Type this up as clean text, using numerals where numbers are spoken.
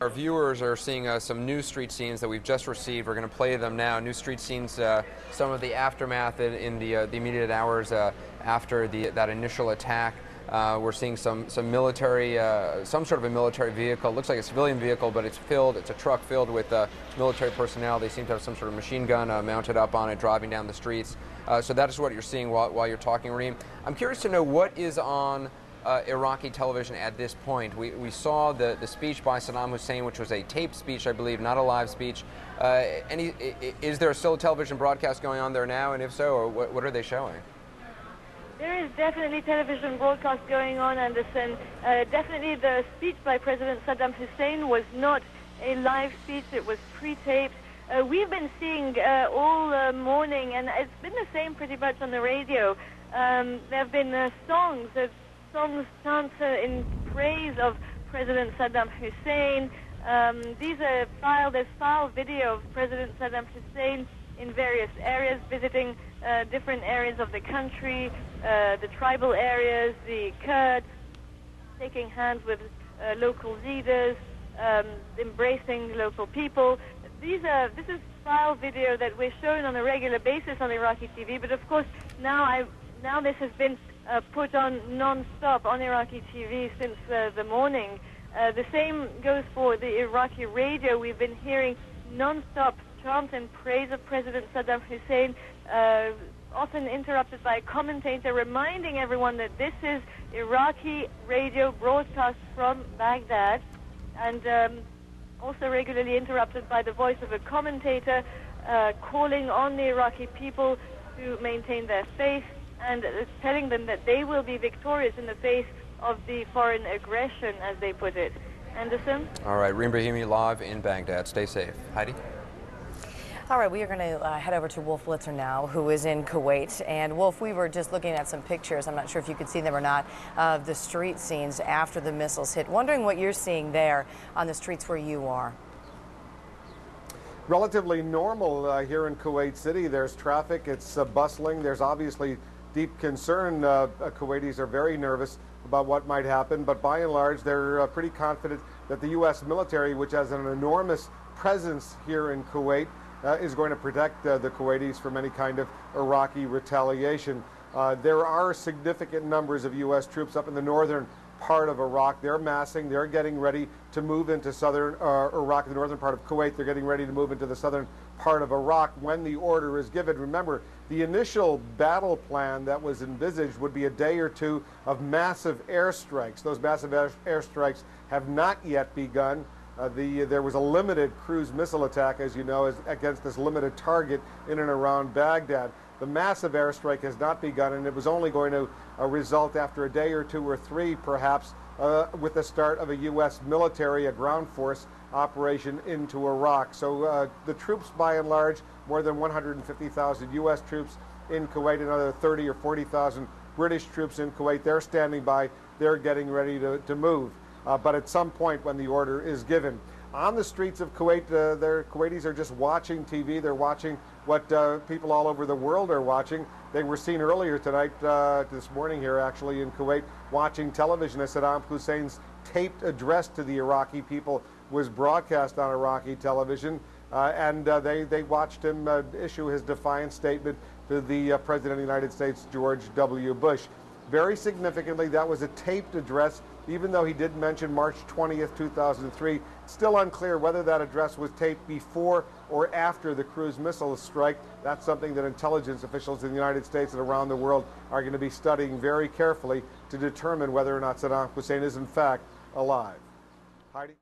Our viewers are seeing some new street scenes that we've just received. We're going to play them now. New street scenes, some of the aftermath in the immediate hours after that initial attack. We're seeing some military, some sort of a military vehicle. It looks like a civilian vehicle, but it's filled. It's a truck filled with military personnel. They seem to have some sort of machine gun mounted up on it, driving down the streets. So that is what you're seeing while you're talking, Reem. I'm curious to know what is on Iraqi television at this point. We saw the speech by Saddam Hussein, which was a taped speech, I believe, not a live speech. Is there still a television broadcast going on there now, and if so, or what are they showing? There is definitely television broadcast going on, Anderson. Definitely the speech by President Saddam Hussein was not a live speech, it was pre-taped. We've been seeing all morning, and it's been the same pretty much on the radio. There have been songs chanted in praise of President Saddam Hussein. There's file video of President Saddam Hussein in various areas, visiting different areas of the country, the tribal areas, the Kurds, taking hands with local leaders, embracing local people. This is file video that we're shown on a regular basis on Iraqi TV, but of course now this has been put on non-stop on Iraqi TV since the morning. The same goes for the Iraqi radio. We've been hearing non-stop chants and praise of President Saddam Hussein, often interrupted by a commentator reminding everyone that this is Iraqi radio broadcast from Baghdad, and also regularly interrupted by the voice of a commentator calling on the Iraqi people to maintain their faith and telling them that they will be victorious in the face of the foreign aggression, as they put it. Anderson? All right, Reem Brahimi live in Baghdad. Stay safe. Heidi? All right, we are going to head over to Wolf Blitzer now, who is in Kuwait. And Wolf, we were just looking at some pictures, I'm not sure if you could see them or not, of the street scenes after the missiles hit. Wondering what you're seeing there on the streets where you are. Relatively normal here in Kuwait City. There's traffic, it's bustling. There's obviously deep concern. Kuwaitis are very nervous about what might happen, but by and large they're pretty confident that the U.S. military, which has an enormous presence here in Kuwait, is going to protect the Kuwaitis from any kind of Iraqi retaliation. There are significant numbers of U.S. troops up in the northern part of Iraq. They're massing. They're getting ready to move into southern Iraq, the northern part of Kuwait. They're getting ready to move into the southern part of Iraq when the order is given. Remember, the initial battle plan that was envisaged would be a day or two of massive airstrikes. Those massive airstrikes have not yet begun. There was a limited cruise missile attack, as you know, against this limited target in and around Baghdad. The massive airstrike has not begun, and it was only going to result after a day or two or three, perhaps, with the start of a U.S. military, a ground force operation into Iraq. So the troops, by and large, more than 150,000 U.S. troops in Kuwait, another 30 or 40,000 British troops in Kuwait. They're standing by. They're getting ready to move. But at some point when the order is given. On the streets of Kuwait, Kuwaitis are just watching TV. They're watching what people all over the world are watching. They were seen earlier tonight, this morning here actually in Kuwait, watching television as Saddam Hussein's taped address to the Iraqi people was broadcast on Iraqi television. And they watched him issue his defiant statement to the President of the United States, George W. Bush. Very significantly, that was a taped address, even though he did mention March 20th, 2003. Still unclear whether that address was taped before or after the cruise missile strike. That's something that intelligence officials in the United States and around the world are going to be studying very carefully to determine whether or not Saddam Hussein is in fact alive. Heidi?